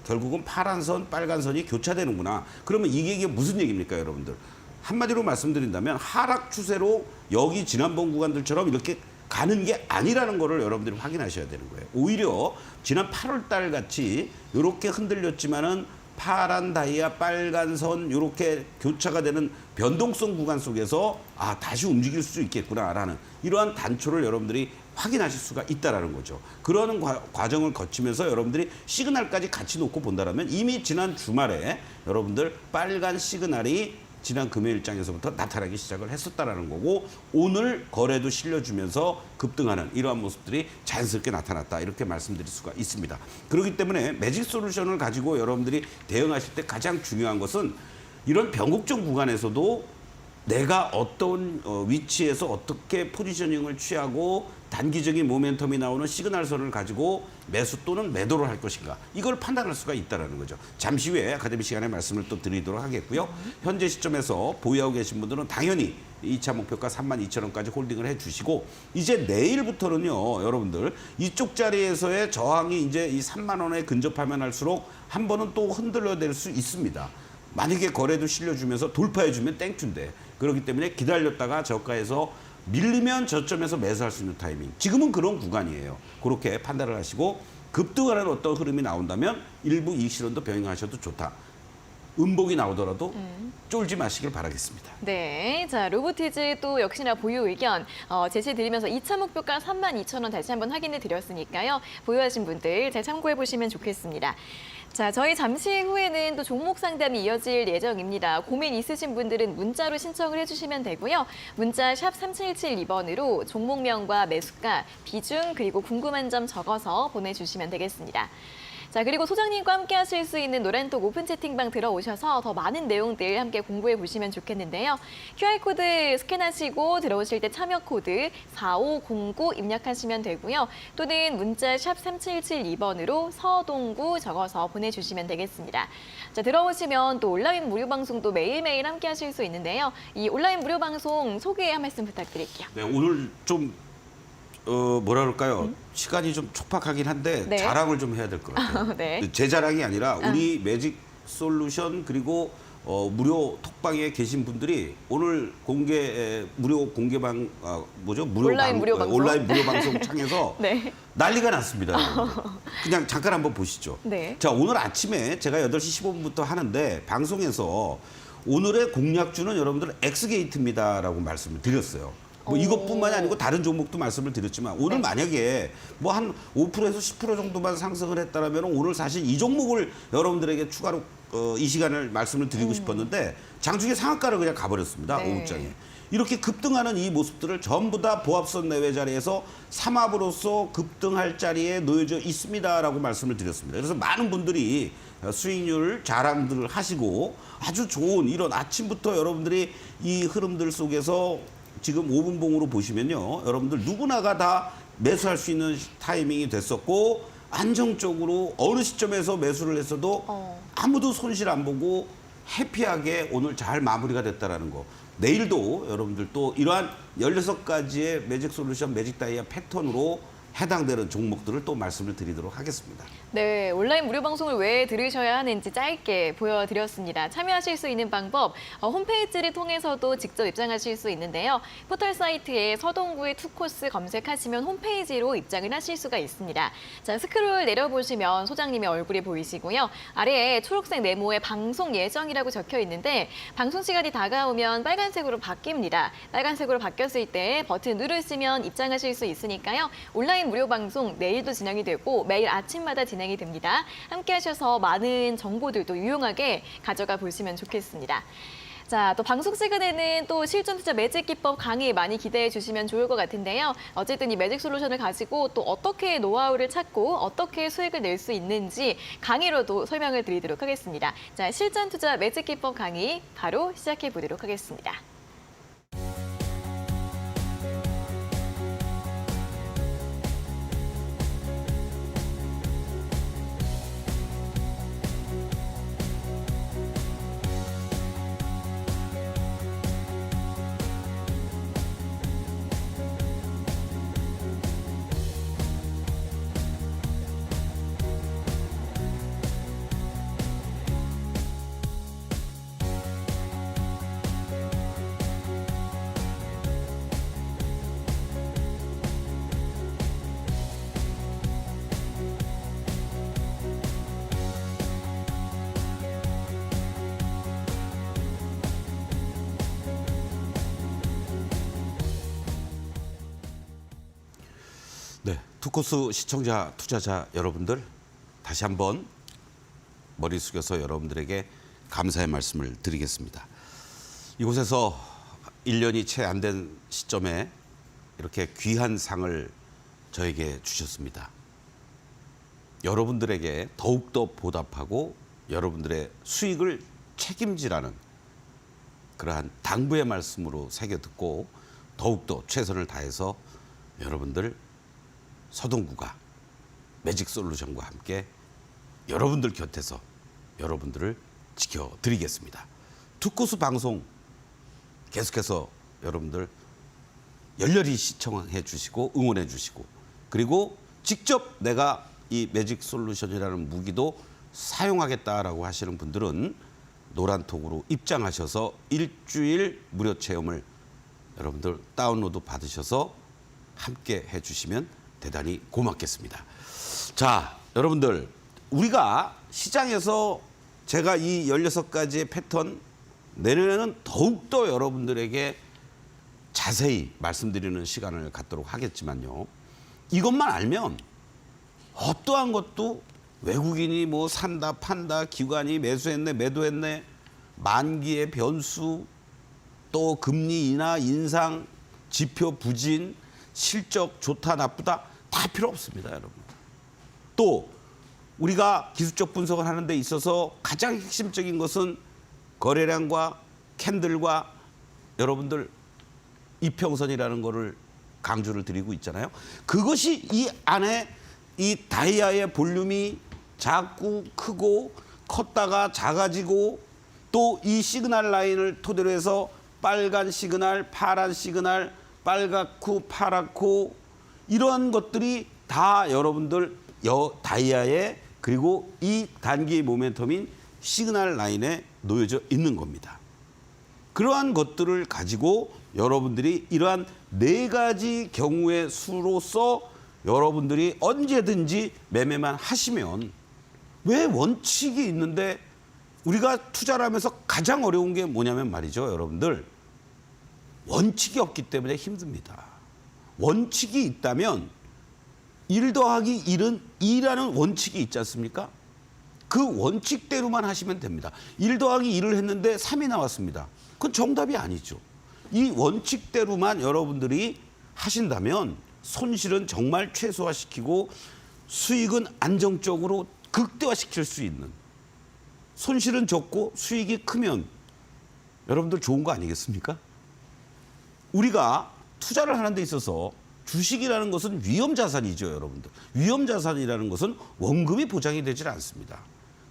결국은 파란 선, 빨간 선이 교차되는구나. 그러면 이게 무슨 얘기입니까, 여러분들? 한마디로 말씀드린다면 하락 추세로 여기 지난번 구간들처럼 이렇게 가는 게 아니라는 거를 여러분들이 확인하셔야 되는 거예요. 오히려 지난 8월 달 같이 이렇게 흔들렸지만은 파란 다이아, 빨간 선 이렇게 교차가 되는 변동성 구간 속에서 다시 움직일 수 있겠구나라는 이러한 단초를 여러분들이 확인하실 수가 있다라는 거죠. 그러는 과정을 거치면서 여러분들이 시그널까지 같이 놓고 본다라면 이미 지난 주말에 여러분들 빨간 시그널이 지난 금요일장에서부터 나타나기 시작을 했었다라는 거고 오늘 거래도 실려주면서 급등하는 이러한 모습들이 자연스럽게 나타났다 이렇게 말씀드릴 수가 있습니다. 그렇기 때문에 매직 솔루션을 가지고 여러분들이 대응하실 때 가장 중요한 것은 이런 변곡점 구간에서도 내가 어떤 위치에서 어떻게 포지셔닝을 취하고 단기적인 모멘텀이 나오는 시그널선을 가지고 매수 또는 매도를 할 것인가 이걸 판단할 수가 있다는 거죠. 잠시 후에 아카데미 시간에 말씀을 또 드리도록 하겠고요. 현재 시점에서 보유하고 계신 분들은 당연히 2차 목표가 32,000원까지 홀딩을 해주시고 이제 내일부터는요. 여러분들 이쪽 자리에서의 저항이 이제 이 3만 원에 근접하면 할수록 한 번은 또 흔들려 낼 수 있습니다. 만약에 거래도 실려주면서 돌파해주면 땡큐인데 그렇기 때문에 기다렸다가 저가에서 밀리면 저점에서 매수할 수 있는 타이밍. 지금은 그런 구간이에요. 그렇게 판단을 하시고 급등하는 어떤 흐름이 나온다면 일부 이익 실현도 병행하셔도 좋다. 음복이 나오더라도 쫄지 마시길 바라겠습니다. 네, 자 로보티즈 또 역시나 보유 의견 제시드리면서 2차 목표가 32,000원 다시 한번 확인해 드렸으니까요. 보유하신 분들 잘 참고해 보시면 좋겠습니다. 자, 저희 잠시 후에는 또 종목 상담이 이어질 예정입니다. 고민 있으신 분들은 문자로 신청을 해주시면 되고요. 문자 샵 3772번으로 종목명과 매수가, 비중 그리고 궁금한 점 적어서 보내주시면 되겠습니다. 자, 그리고 소장님과 함께 하실 수 있는 노란톡 오픈 채팅방 들어오셔서 더 많은 내용들 함께 공부해 보시면 좋겠는데요. QR코드 스캔하시고 들어오실 때 참여 코드 4509 입력하시면 되고요. 또는 문자 샵 3772번으로 서동구 적어서 보내주시면 되겠습니다. 자, 들어오시면 또 온라인 무료 방송도 매일매일 함께 하실 수 있는데요. 이 온라인 무료 방송 소개 한 말씀 부탁드릴게요. 네, 오늘 좀 뭐라 그럴까요? 시간이 좀 촉박하긴 한데 네. 자랑을 좀 해야 될 것 같아요. 네. 제 자랑이 아니라 우리 매직 솔루션 그리고 무료 톡방에 계신 분들이 오늘 무료 공개방 온라인 무료 방송? 온라인 무료 방송 창에서 네. 난리가 났습니다. 여러분들. 그냥 잠깐 한번 보시죠. 네. 자, 오늘 아침에 제가 8시 15분부터 하는데 방송에서 오늘의 공략주는 여러분들 엑스게이트입니다라고 말씀을 드렸어요. 뭐 이것뿐만이 아니고 다른 종목도 말씀을 드렸지만 오늘 네. 만약에 뭐 한 5%에서 10% 정도만 상승을 했다라면 오늘 사실 이 종목을 여러분들에게 추가로 이 시간을 말씀을 드리고 싶었는데 장중에 상한가를 그냥 가버렸습니다. 네. 오후장에. 이렇게 급등하는 이 모습들을 전부 다 보합선 내외 자리에서 삼합으로서 급등할 자리에 놓여져 있습니다라고 말씀을 드렸습니다. 그래서 많은 분들이 수익률 자랑들을 하시고 아주 좋은 이런 아침부터 여러분들이 이 흐름들 속에서 지금 5분봉으로 보시면요. 여러분들 누구나가 다 매수할 수 있는 타이밍이 됐었고 안정적으로 어느 시점에서 매수를 했어도 아무도 손실 안 보고 해피하게 오늘 잘 마무리가 됐다라는 거. 내일도 여러분들 또 이러한 16가지의 매직 솔루션, 매직 다이아 패턴으로 해당되는 종목들을 또 말씀을 드리도록 하겠습니다. 네, 온라인 무료 방송을 왜 들으셔야 하는지 짧게 보여드렸습니다. 참여하실 수 있는 방법, 홈페이지를 통해서도 직접 입장하실 수 있는데요. 포털 사이트에 서동구의 투코스 검색하시면 홈페이지로 입장을 하실 수가 있습니다. 자, 스크롤 내려보시면 소장님의 얼굴이 보이시고요. 아래에 초록색 네모에 방송 예정이라고 적혀 있는데 방송 시간이 다가오면 빨간색으로 바뀝니다. 빨간색으로 바뀌었을 때 버튼 누르시면 입장하실 수 있으니까요. 온라인 무료 방송 내일도 진행이 되고 매일 아침마다 진행이 됩니다. 함께 하셔서 많은 정보들도 유용하게 가져가 보시면 좋겠습니다. 자, 또 방송 시간에는 또 실전 투자 매직 기법 강의 많이 기대해 주시면 좋을 것 같은데요. 어쨌든 이 매직 솔루션을 가지고 또 어떻게 노하우를 찾고 어떻게 수익을 낼 수 있는지 강의로도 설명을 드리도록 하겠습니다. 자, 실전 투자 매직 기법 강의 바로 시작해 보도록 하겠습니다. 네, 투코스 시청자, 투자자 여러분들 다시 한번 머리 숙여서 여러분들에게 감사의 말씀을 드리겠습니다. 이곳에서 1년이 채 안 된 시점에 이렇게 귀한 상을 저에게 주셨습니다. 여러분들에게 더욱더 보답하고 여러분들의 수익을 책임지라는 그러한 당부의 말씀으로 새겨 듣고 더욱더 최선을 다해서 여러분들 서동구가 매직 솔루션과 함께 여러분들 곁에서 여러분들을 지켜드리겠습니다. 투코스 방송 계속해서 여러분들 열렬히 시청해 주시고 응원해 주시고 그리고 직접 내가 이 매직 솔루션이라는 무기도 사용하겠다라고 하시는 분들은 노란톡으로 입장하셔서 일주일 무료 체험을 여러분들 다운로드 받으셔서 함께 해주시면 대단히 고맙겠습니다. 자, 여러분들 우리가 시장에서 제가 이 16가지의 패턴 내년에는 더욱더 여러분들에게 자세히 말씀드리는 시간을 갖도록 하겠지만요. 이것만 알면 어떠한 것도 외국인이 뭐 산다 판다 기관이 매수했네 매도했네 만기의 변수 또 금리 인하 인상 지표 부진 실적 좋다 나쁘다 다 필요 없습니다, 여러분. 또 우리가 기술적 분석을 하는 데 있어서 가장 핵심적인 것은 거래량과 캔들과 여러분들 이평선이라는 거를 강조를 드리고 있잖아요. 그것이 이 안에 이 다이아의 볼륨이 작고 크고 컸다가 작아지고 또 이 시그널 라인을 토대로 해서 빨간 시그널, 파란 시그널, 빨갛고 파랗고 이러한 것들이 다 여러분들 다이아의 그리고 이 단기의 모멘텀인 시그널 라인에 놓여져 있는 겁니다. 그러한 것들을 가지고 여러분들이 이러한 4가지 경우의 수로서 여러분들이 언제든지 매매만 하시면 왜 원칙이 있는데 우리가 투자를 하면서 가장 어려운 게 뭐냐면 말이죠, 여러분들. 원칙이 없기 때문에 힘듭니다. 원칙이 있다면 1 더하기 1은 2라는 원칙이 있지 않습니까? 그 원칙대로만 하시면 됩니다. 1 더하기 1을 했는데 3이 나왔습니다. 그건 정답이 아니죠. 이 원칙대로만 여러분들이 하신다면 손실은 정말 최소화시키고 수익은 안정적으로 극대화시킬 수 있는, 손실은 적고 수익이 크면 여러분들 좋은 거 아니겠습니까? 우리가 투자를 하는 데 있어서 주식이라는 것은 위험자산이죠, 여러분들. 위험자산이라는 것은 원금이 보장이 되질 않습니다.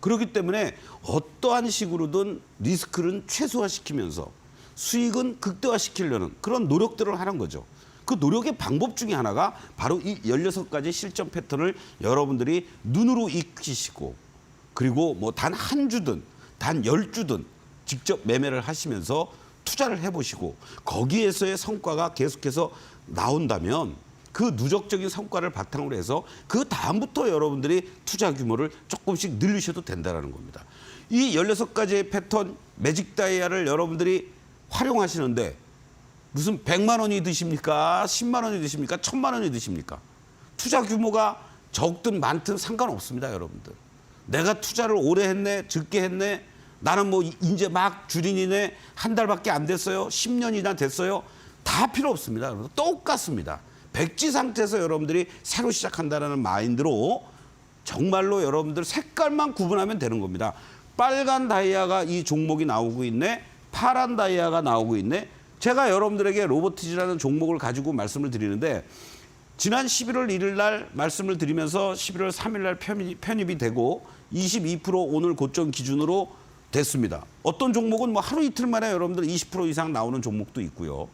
그렇기 때문에 어떠한 식으로든 리스크는 최소화시키면서 수익은 극대화시키려는 그런 노력들을 하는 거죠. 그 노력의 방법 중에 하나가 바로 이 16가지 실전 패턴을 여러분들이 눈으로 익히시고 그리고 뭐 단 한 주든 단 10주든 직접 매매를 하시면서 투자를 해보시고 거기에서의 성과가 계속해서 나온다면 그 누적적인 성과를 바탕으로 해서 그 다음부터 여러분들이 투자 규모를 조금씩 늘리셔도 된다는 겁니다. 이 16가지의 패턴 매직 다이아를 여러분들이 활용하시는데 무슨 100만 원이 드십니까? 10만 원이 드십니까? 1000만 원이 드십니까? 투자 규모가 적든 많든 상관없습니다, 여러분들. 내가 투자를 오래 했네, 적게 했네, 나는 뭐 이제 막 주린이네, 한 달밖에 안 됐어요, 10년이나 됐어요. 다 필요 없습니다, 여러분. 똑같습니다. 백지 상태에서 여러분들이 새로 시작한다는 마인드로 정말로 여러분들 색깔만 구분하면 되는 겁니다. 빨간 다이아가 이 종목이 나오고 있네, 파란 다이아가 나오고 있네. 제가 여러분들에게 로보티즈라는 종목을 가지고 말씀을 드리는데 지난 11월 1일 날 말씀을 드리면서 11월 3일 날 편입이 되고 22% 오늘 고점 기준으로 됐습니다. 어떤 종목은 뭐 하루 이틀 만에 여러분들 20% 이상 나오는 종목도 있고요.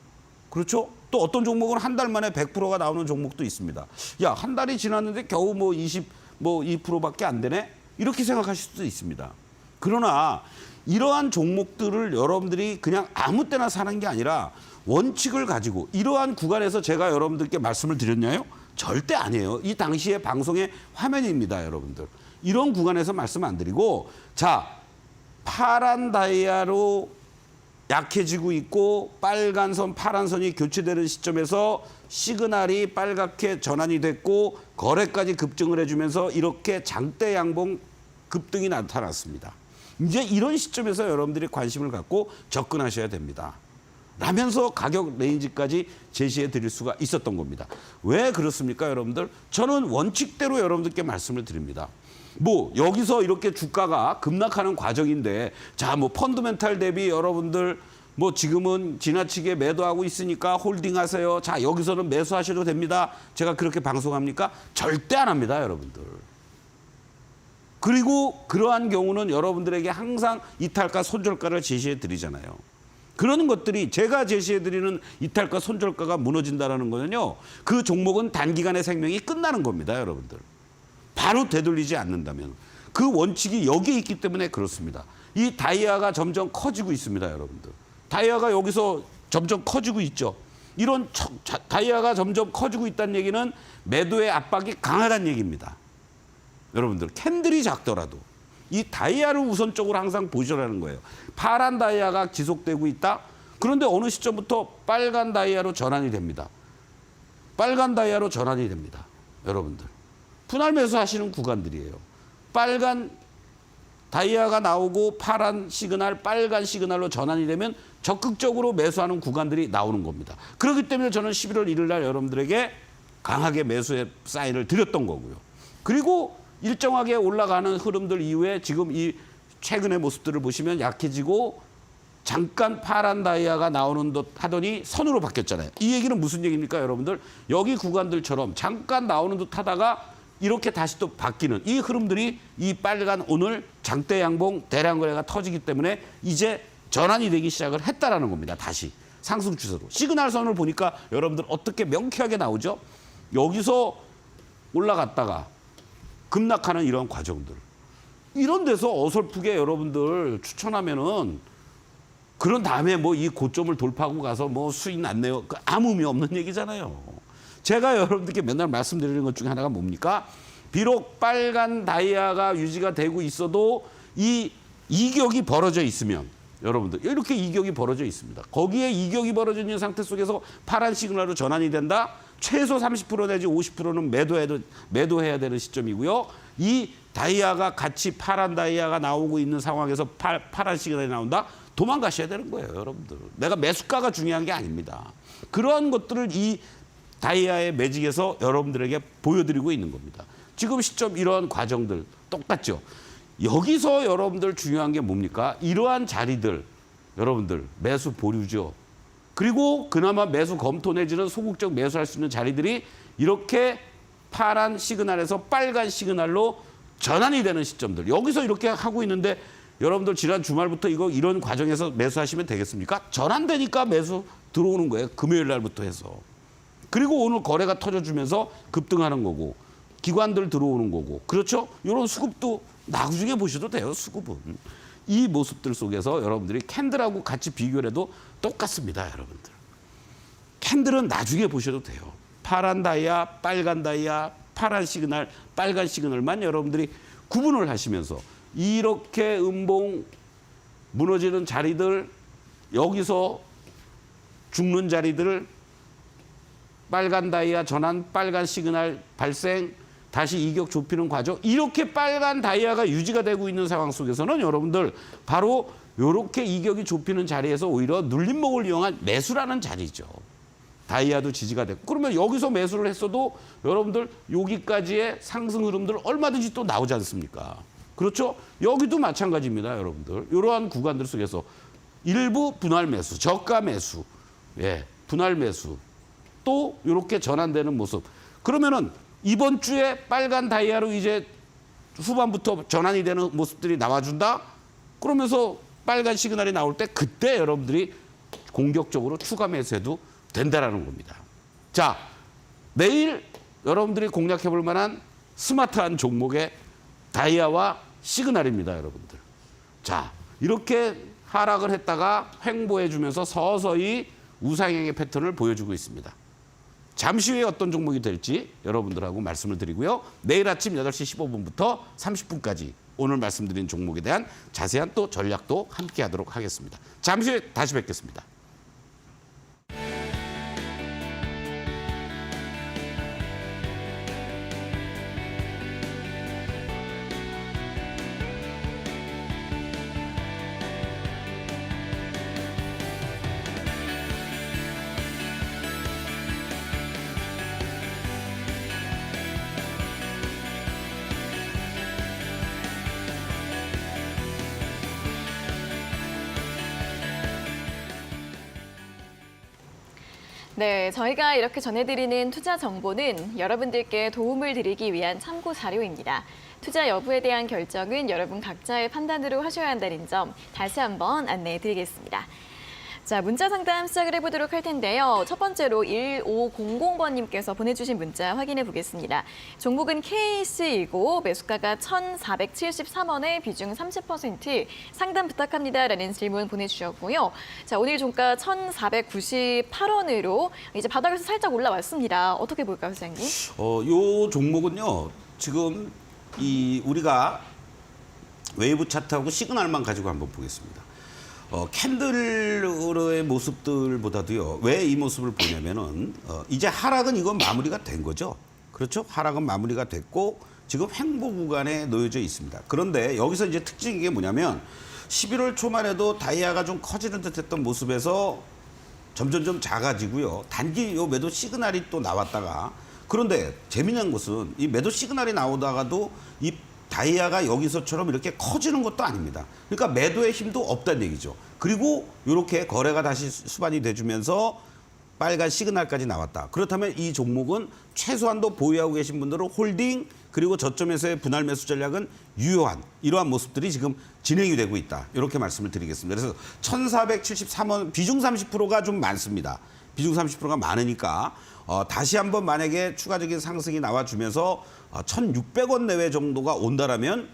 그렇죠? 또 어떤 종목은 한 달 만에 100%가 나오는 종목도 있습니다. 야, 한 달이 지났는데 겨우 뭐 2%밖에 안 되네? 이렇게 생각하실 수도 있습니다. 그러나 이러한 종목들을 여러분들이 그냥 아무 때나 사는 게 아니라 원칙을 가지고 이러한 구간에서 제가 여러분들께 말씀을 드렸나요? 절대 아니에요. 이 당시의 방송의 화면입니다, 여러분들. 이런 구간에서 말씀 안 드리고 자, 파란 다이아로 약해지고 있고 빨간 선, 파란 선이 교체되는 시점에서 시그널이 빨갛게 전환이 됐고 거래까지 급증을 해주면서 이렇게 장대 양봉 급등이 나타났습니다. 이제 이런 시점에서 여러분들이 관심을 갖고 접근하셔야 됩니다. 라면서 가격 레인지까지 제시해 드릴 수가 있었던 겁니다. 왜 그렇습니까, 여러분들? 저는 원칙대로 여러분들께 말씀을 드립니다. 뭐 여기서 이렇게 주가가 급락하는 과정인데 자, 뭐 펀더멘탈 대비 여러분들 뭐 지금은 지나치게 매도하고 있으니까 홀딩하세요. 자, 여기서는 매수하셔도 됩니다. 제가 그렇게 방송합니까? 절대 안 합니다, 여러분들. 그리고 그러한 경우는 여러분들에게 항상 이탈가, 손절가를 제시해 드리잖아요. 그런 것들이 제가 제시해 드리는 이탈가, 손절가가 무너진다는 거는요. 그 종목은 단기간에 생명이 끝나는 겁니다, 여러분들. 바로 되돌리지 않는다면. 그 원칙이 여기에 있기 때문에 그렇습니다. 이 다이아가 점점 커지고 있습니다, 여러분들. 다이아가 여기서 점점 커지고 있죠. 이런 다이아가 점점 커지고 있다는 얘기는 매도의 압박이 강하다는 얘기입니다. 여러분들 캔들이 작더라도 이 다이아를 우선적으로 항상 보시라는 거예요. 파란 다이아가 지속되고 있다. 그런데 어느 시점부터 빨간 다이아로 전환이 됩니다. 빨간 다이아로 전환이 됩니다. 여러분들. 분할 매수하시는 구간들이에요. 빨간 다이아가 나오고 파란 시그널, 빨간 시그널로 전환이 되면 적극적으로 매수하는 구간들이 나오는 겁니다. 그렇기 때문에 저는 11월 1일 날 여러분들에게 강하게 매수의 사인을 드렸던 거고요. 그리고 일정하게 올라가는 흐름들 이후에 지금 이 최근의 모습들을 보시면 약해지고 잠깐 파란 다이아가 나오는 듯 하더니 선으로 바뀌었잖아요. 이 얘기는 무슨 얘기입니까, 여러분들? 여기 구간들처럼 잠깐 나오는 듯 하다가 이렇게 다시 또 바뀌는 이 흐름들이 이 빨간 오늘 장대 양봉 대량 거래가 터지기 때문에 이제 전환이 되기 시작을 했다라는 겁니다. 다시 상승 추세로. 시그널 선을 보니까 여러분들 어떻게 명쾌하게 나오죠? 여기서 올라갔다가 급락하는 이런 과정들. 이런 데서 어설프게 여러분들 추천하면은 그런 다음에 뭐 이 고점을 돌파하고 가서 뭐 수익 났네요. 아무 의미 없는 얘기잖아요. 제가 여러분들께 맨날 말씀드리는 것 중에 하나가 뭡니까? 비록 빨간 다이아가 유지가 되고 있어도 이 이격이 벌어져 있으면 여러분들 이렇게 이격이 벌어져 있습니다. 거기에 이격이 벌어져 있는 상태 속에서 파란 시그널로 전환이 된다. 최소 30% 내지 50%는 매도해야 되는 시점이고요. 이 다이아가 같이 파란 다이아가 나오고 있는 상황에서 파란 시그널이 나온다. 도망가셔야 되는 거예요, 여러분들. 내가 매수가가 중요한 게 아닙니다. 그러한 것들을 이 다이아의 매직에서 여러분들에게 보여드리고 있는 겁니다. 지금 시점 이러한 과정들 똑같죠. 여기서 여러분들 중요한 게 뭡니까? 이러한 자리들 여러분들 매수 보류죠. 그리고 그나마 매수 검토 내지는 소극적 매수할 수 있는 자리들이 이렇게 파란 시그널에서 빨간 시그널로 전환이 되는 시점들. 여기서 이렇게 하고 있는데 여러분들 지난 주말부터 이런 과정에서 매수하시면 되겠습니까? 전환되니까 매수 들어오는 거예요. 금요일 날부터 해서. 그리고 오늘 거래가 터져주면서 급등하는 거고 기관들 들어오는 거고 그렇죠? 이런 수급도 나중에 보셔도 돼요. 수급은. 이 모습들 속에서 여러분들이 캔들하고 같이 비교를 해도 똑같습니다. 여러분들. 캔들은 나중에 보셔도 돼요. 파란 다이아, 빨간 다이아, 파란 시그널, 빨간 시그널만 여러분들이 구분을 하시면서 이렇게 음봉 무너지는 자리들 여기서 죽는 자리들 빨간 다이아 전환, 빨간 시그널 발생, 다시 이격 좁히는 과정. 이렇게 빨간 다이아가 유지가 되고 있는 상황 속에서는 여러분들 바로 이렇게 이격이 좁히는 자리에서 오히려 눌림목을 이용한 매수라는 자리죠. 다이아도 지지가 됐고. 그러면 여기서 매수를 했어도 여러분들 여기까지의 상승 흐름들 얼마든지 또 나오지 않습니까? 그렇죠? 여기도 마찬가지입니다, 여러분들. 이러한 구간들 속에서 일부 분할 매수, 저가 매수, 예, 분할 매수. 또 이렇게 전환되는 모습. 그러면은 이번 주에 빨간 다이아로 이제 후반부터 전환이 되는 모습들이 나와준다? 그러면서 빨간 시그널이 나올 때 그때 여러분들이 공격적으로 추가 매수해도 된다라는 겁니다. 자, 내일 여러분들이 공략해볼 만한 스마트한 종목의 다이아와 시그널입니다, 여러분들. 자, 이렇게 하락을 했다가 횡보해주면서 서서히 우상향의 패턴을 보여주고 있습니다. 잠시 후에 어떤 종목이 될지 여러분들하고 말씀을 드리고요. 내일 아침 8시 15분부터 30분까지 오늘 말씀드린 종목에 대한 자세한 또 전략도 함께 하도록 하겠습니다. 잠시 후에 다시 뵙겠습니다. 네, 저희가 이렇게 전해드리는 투자 정보는 여러분들께 도움을 드리기 위한 참고 자료입니다. 투자 여부에 대한 결정은 여러분 각자의 판단으로 하셔야 한다는 점 다시 한번 안내해 드리겠습니다. 자, 문자 상담 시작을 해보도록 할 텐데요. 첫 번째로 1500번님께서 보내주신 문자 확인해 보겠습니다. 종목은 KC이고 매수가가 1,473원에 비중 30% 상담 부탁합니다라는 질문 보내주셨고요. 자, 오늘 종가 1,498원으로 이제 바닥에서 살짝 올라왔습니다. 어떻게 볼까요, 소장님? 요 종목은요. 지금 우리가 웨이브 차트하고 시그널만 가지고 한번 보겠습니다. 캔들의 모습들보다도요. 왜 이 모습을 보냐면은 이제 하락은 이건 마무리가 된 거죠. 그렇죠? 하락은 마무리가 됐고 지금 횡보 구간에 놓여져 있습니다. 그런데 여기서 이제 특징이 게 뭐냐면 11월 초만 해도 다이아가 좀 커지는 듯했던 모습에서 점점 작아지고요. 단기 요 매도 시그널이 또 나왔다가 그런데 재미난 것은 이 매도 시그널이 나오다가도 이 다이아가 여기서처럼 이렇게 커지는 것도 아닙니다. 그러니까 매도의 힘도 없다는 얘기죠. 그리고 이렇게 거래가 다시 수반이 돼주면서 빨간 시그널까지 나왔다. 그렇다면 이 종목은 최소한도 보유하고 계신 분들은 홀딩 그리고 저점에서의 분할 매수 전략은 유효한 이러한 모습들이 지금 진행이 되고 있다. 이렇게 말씀을 드리겠습니다. 그래서 1473원 비중 30%가 좀 많습니다. 비중 30%가 많으니까 다시 한번 만약에 추가적인 상승이 나와주면서 1,600원 내외 정도가 온다라면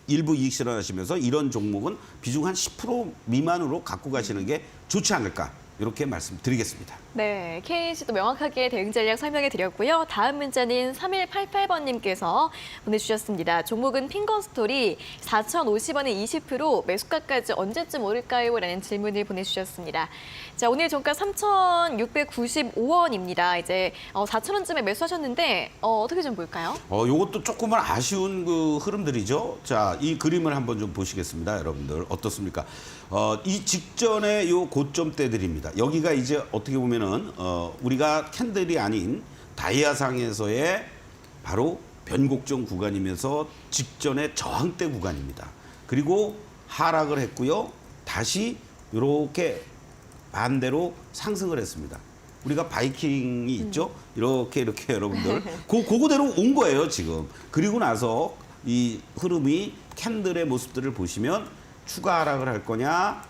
일부 이익 실현하시면서 이런 종목은 비중 한 10% 미만으로 갖고 가시는 게 좋지 않을까 이렇게 말씀드리겠습니다. 네, K 씨도 명확하게 대응 전략 설명해 드렸고요. 다음 문자는 3188번님께서 보내주셨습니다. 종목은 핑거스토리 4,050원에 20% 매수가까지 언제쯤 오를까요? 라는 질문을 보내주셨습니다. 자, 오늘 종가 3,695원입니다. 이제 4,000원쯤에 매수하셨는데 어떻게 좀 볼까요? 요것도 조금은 아쉬운 그 흐름들이죠. 자, 이 그림을 한번 좀 보시겠습니다, 여러분들 어떻습니까? 이 직전의 요 고점대들입니다. 여기가 이제 어떻게 보면은 우리가 캔들이 아닌 다이아상에서의 바로 변곡점 구간이면서 직전의 저항대 구간입니다. 그리고 하락을 했고요. 다시 이렇게 반대로 상승을 했습니다. 우리가 바이킹이 있죠? 이렇게 여러분들 그거대로 온 거예요, 지금. 그리고 나서 이 흐름이 캔들의 모습들을 보시면 추가 하락을 할 거냐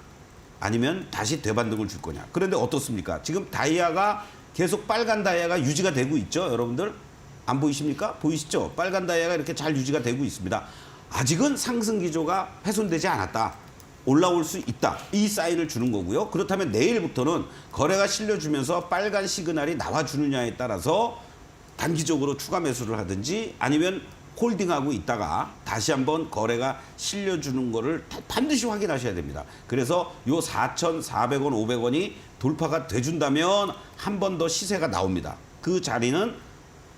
아니면 다시 대반등을 줄 거냐. 그런데 어떻습니까? 지금 다이아가 계속 빨간 다이아가 유지가 되고 있죠. 여러분들 안 보이십니까? 보이시죠? 빨간 다이아가 이렇게 잘 유지가 되고 있습니다. 아직은 상승 기조가 훼손되지 않았다. 올라올 수 있다. 이 사인을 주는 거고요. 그렇다면 내일부터는 거래가 실려주면서 빨간 시그널이 나와주느냐에 따라서 단기적으로 추가 매수를 하든지 아니면 홀딩하고 있다가 다시 한번 거래가 실려주는 거를 반드시 확인하셔야 됩니다. 그래서 요 4,400원, 500원이 돌파가 돼준다면 한 번 더 시세가 나옵니다. 그 자리는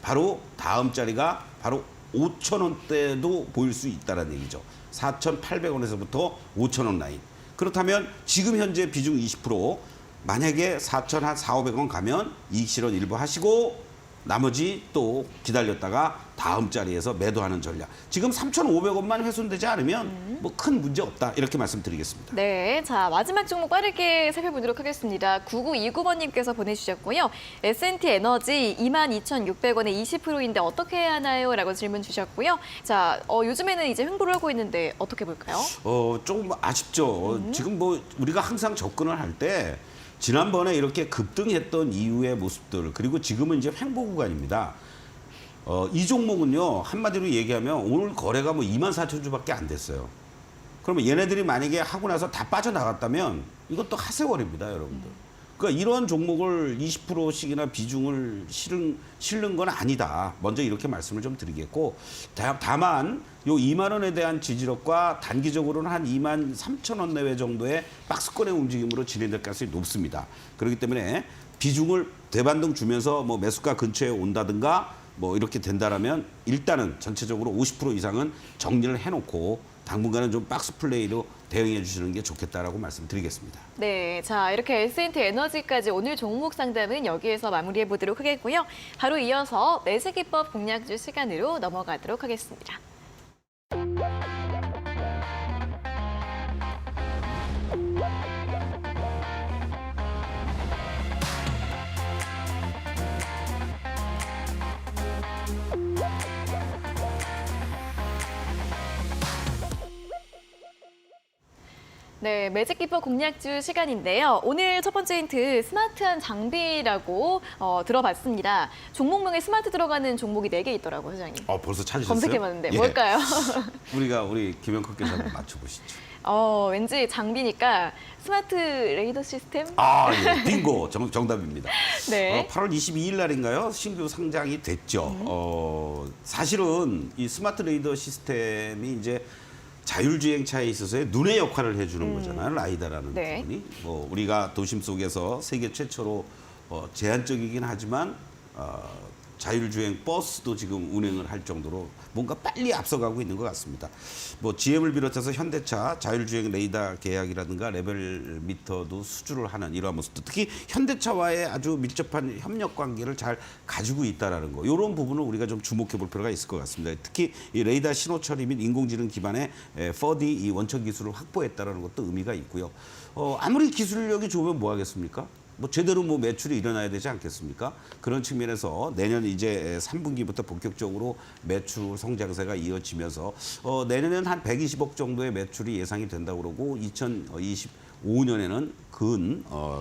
바로 다음 자리가 바로 5,000원대도 보일 수 있다는 얘기죠. 4,800원에서부터 5,000원 라인. 그렇다면 지금 현재 비중 20% 만약에 4,400원 가면 이익 실현 일부 하시고 나머지 또 기다렸다가 다음 자리에서 매도하는 전략. 지금 3,500원만 훼손되지 않으면 뭐 큰 문제 없다. 이렇게 말씀드리겠습니다. 네, 자 마지막 종목 빠르게 살펴보도록 하겠습니다. 9929번님께서 보내주셨고요. S&T 에너지 22,600원에 20%인데 어떻게 해야 하나요? 라고 질문 주셨고요. 자, 요즘에는 이제 횡보를 하고 있는데 어떻게 볼까요? 조금 아쉽죠. 지금 뭐 우리가 항상 접근을 할 때 지난번에 이렇게 급등했던 이후의 모습들 그리고 지금은 이제 횡보 구간입니다. 이 종목은요 한마디로 얘기하면 오늘 거래가 뭐 24,000주밖에 안 됐어요. 그러면 얘네들이 만약에 하고 나서 다 빠져나갔다면 이것도 하세월입니다, 여러분들. 그러니까 이런 종목을 20%씩이나 비중을 실는 건 아니다. 먼저 이렇게 말씀을 좀 드리겠고 다만 요 2만 원에 대한 지지력과 단기적으로는 한 23,000원 내외 정도의 박스권의 움직임으로 진행될 가능성이 높습니다. 그렇기 때문에 비중을 대반등 주면서 뭐 매수가 근처에 온다든가 뭐 이렇게 된다라면 일단은 전체적으로 50% 이상은 정리를 해놓고 당분간은 좀 박스 플레이로 대응해 주시는 게 좋겠다라고 말씀드리겠습니다. 네, 자 이렇게 S&T 에너지까지 오늘 종목 상담은 여기에서 마무리해 보도록 하겠고요. 바로 이어서 매수기법 공략주 시간으로 넘어가도록 하겠습니다. 네, 매직기법 공략주 시간인데요. 오늘 첫 번째 힌트 스마트한 장비라고 들어봤습니다. 종목명에 스마트 들어가는 종목이 4개 있더라고요, 소장님. 벌써 찾으셨어요? 검색해봤는데 예. 뭘까요? 우리 김영컷께서 한번 맞춰보시죠. 왠지 장비니까 스마트 레이더 시스템? 예. 빙고 정답입니다. 네. 8월 22일 날인가요? 신규 상장이 됐죠. 사실은 이 스마트 레이더 시스템이 이제 자율주행차에 있어서의 눈의 역할을 해주는 거잖아요. 라이다라는 네. 부분이. 뭐 우리가 도심 속에서 세계 최초로 제한적이긴 하지만 자율주행 버스도 지금 운행을 할 정도로 뭔가 빨리 앞서가고 있는 것 같습니다. 뭐 GM을 비롯해서 현대차 자율주행 레이더 계약이라든가 레벨 미터도 수주를 하는 이러한 모습도, 특히 현대차와의 아주 밀접한 협력 관계를 잘 가지고 있다라는 거, 이런 부분을 우리가 좀 주목해 볼 필요가 있을 것 같습니다. 특히 이 레이더 신호 처리 및 인공지능 기반의 4D 이 원천 기술을 확보했다라는 것도 의미가 있고요. 아무리 기술력이 좋으면 뭐 하겠습니까? 뭐 제대로 뭐 매출이 일어나야 되지 않겠습니까? 그런 측면에서 내년 이제 3분기부터 본격적으로 매출 성장세가 이어지면서 내년에는 한 120억 정도의 매출이 예상이 된다고 그러고 2025년에는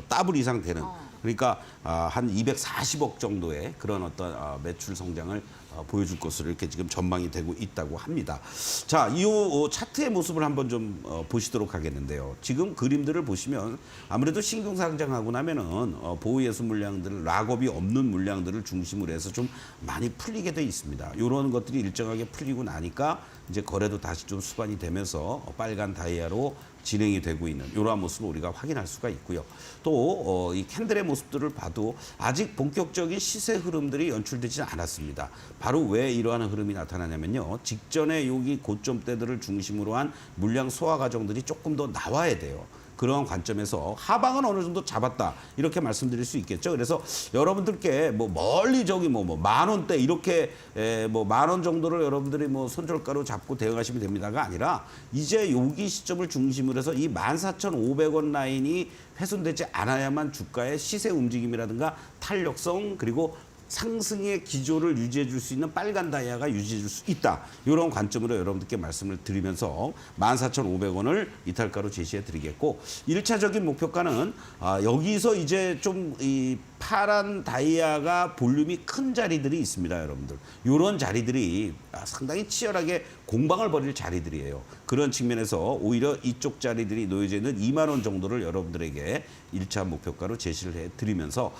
더블 이상 되는, 그러니까 한 240억 정도의 그런 어떤 매출 성장을 보여줄 것으로 이렇게 지금 전망이 되고 있다고 합니다. 자, 이 차트의 모습을 한번 좀 보시도록 하겠는데요. 지금 그림들을 보시면 아무래도 신규 상장하고 나면은 보호예수 물량들, 락업이 없는 물량들을 중심으로 해서 좀 많이 풀리게 돼 있습니다. 이런 것들이 일정하게 풀리고 나니까 이제 거래도 다시 좀 수반이 되면서 빨간 다이아로 진행이 되고 있는 이러한 모습을 우리가 확인할 수가 있고요. 또 이 캔들의 모습들을 봐도 아직 본격적인 시세 흐름들이 연출되지 않았습니다. 바로 왜 이러한 흐름이 나타나냐면요. 직전에 여기 고점대들을 중심으로 한 물량 소화 과정들이 조금 더 나와야 돼요. 그런 관점에서 하방은 어느 정도 잡았다, 이렇게 말씀드릴 수 있겠죠. 그래서 여러분들께 뭐 멀리 저기 뭐 10,000원대 이렇게 뭐 10,000원 정도를 여러분들이 뭐 손절가로 잡고 대응하시면 됩니다가 아니라 이제 여기 시점을 중심으로 해서 이 14,500원 라인이 훼손되지 않아야만 주가의 시세 움직임이라든가 탄력성, 그리고 상승의 기조를 유지해 줄 수 있는 빨간 다이아가 유지해 줄 수 있다. 이런 관점으로 여러분들께 말씀을 드리면서 14,500원을 이탈가로 제시해 드리겠고, 1차적인 목표가는 여기서 이제 좀 이 파란 다이아가 볼륨이 큰 자리들이 있습니다, 여러분들. 이런 자리들이 상당히 치열하게 공방을 벌일 자리들이에요. 그런 측면에서 오히려 이쪽 자리들이 놓여져 있는 2만 원 정도를 여러분들에게 1차 목표가로 제시를 해 드리면서,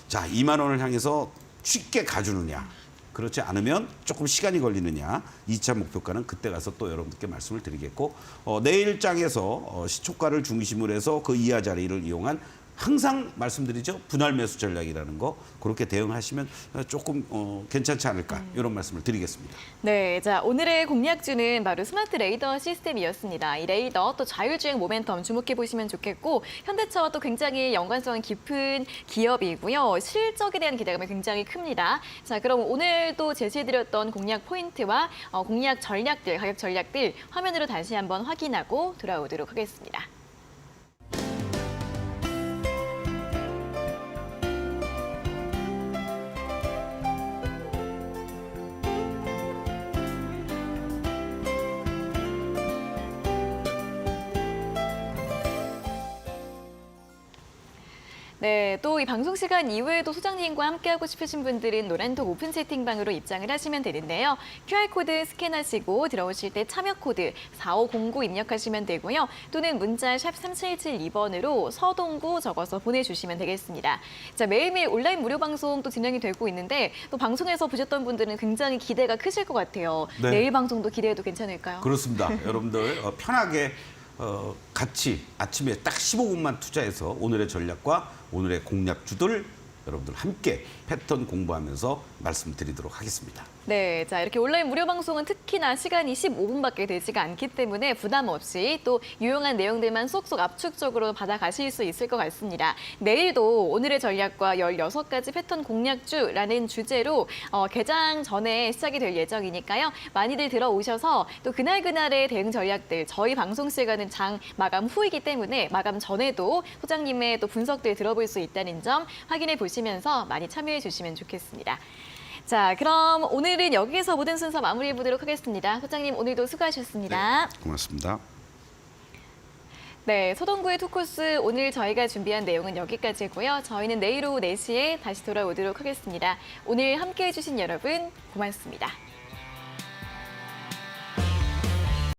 자, 2만 원을 향해서 쉽게 가주느냐, 그렇지 않으면 조금 시간이 걸리느냐, 2차 목표가는 그때 가서 또 여러분들께 말씀을 드리겠고, 내일 장에서 시초가를 중심으로 해서 그 이하 자리를 이용한, 항상 말씀드리죠, 분할 매수 전략이라는 거, 그렇게 대응하시면 조금 괜찮지 않을까, 이런 말씀을 드리겠습니다. 네, 자, 오늘의 공략주는 바로 스마트 레이더 시스템이었습니다. 이 레이더 또 자율주행 모멘텀 주목해 보시면 좋겠고, 현대차와 또 굉장히 연관성 깊은 기업이고요. 실적에 대한 기대감이 굉장히 큽니다. 자, 그럼 오늘도 제시해드렸던 공략 포인트와 공략 전략들, 가격 전략들 화면으로 다시 한번 확인하고 돌아오도록 하겠습니다. 네, 또 이 방송 시간 이후에도 소장님과 함께하고 싶으신 분들은 노란톡 오픈 채팅방으로 입장을 하시면 되는데요. QR코드 스캔하시고 들어오실 때 참여 코드 4509 입력하시면 되고요. 또는 문자 샵 3772번으로 서동구 적어서 보내주시면 되겠습니다. 자, 매일매일 온라인 무료 방송 또 진행이 되고 있는데, 또 방송에서 보셨던 분들은 굉장히 기대가 크실 것 같아요. 네. 내일 방송도 기대해도 괜찮을까요? 그렇습니다. 여러분들 편하게 같이 아침에 딱 15분만 투자해서 오늘의 전략과 오늘의 공략주들 여러분들 함께 패턴 공부하면서 말씀드리도록 하겠습니다. 네, 자, 이렇게 온라인 무료 방송은 특히나 시간이 15분밖에 되지가 않기 때문에 부담 없이 또 유용한 내용들만 쏙쏙 압축적으로 받아가실 수 있을 것 같습니다. 내일도 오늘의 전략과 16가지 패턴 공략주라는 주제로 개장 전에 시작이 될 예정이니까요. 많이들 들어오셔서 또 그날그날의 대응 전략들, 저희 방송 시간은 장 마감 후이기 때문에 마감 전에도 소장님의 또 분석들 들어볼 수 있다는 점 확인해 보시면서 많이 참여해 주시면 좋겠습니다. 자, 그럼 오늘은 여기서 모든 순서 마무리해 보도록 하겠습니다. 소장님, 오늘도 수고하셨습니다. 네, 고맙습니다. 네, 소동구의 투코스 오늘 저희가 준비한 내용은 여기까지고요. 저희는 내일 오후 4시에 다시 돌아오도록 하겠습니다. 오늘 함께해 주신 여러분 고맙습니다.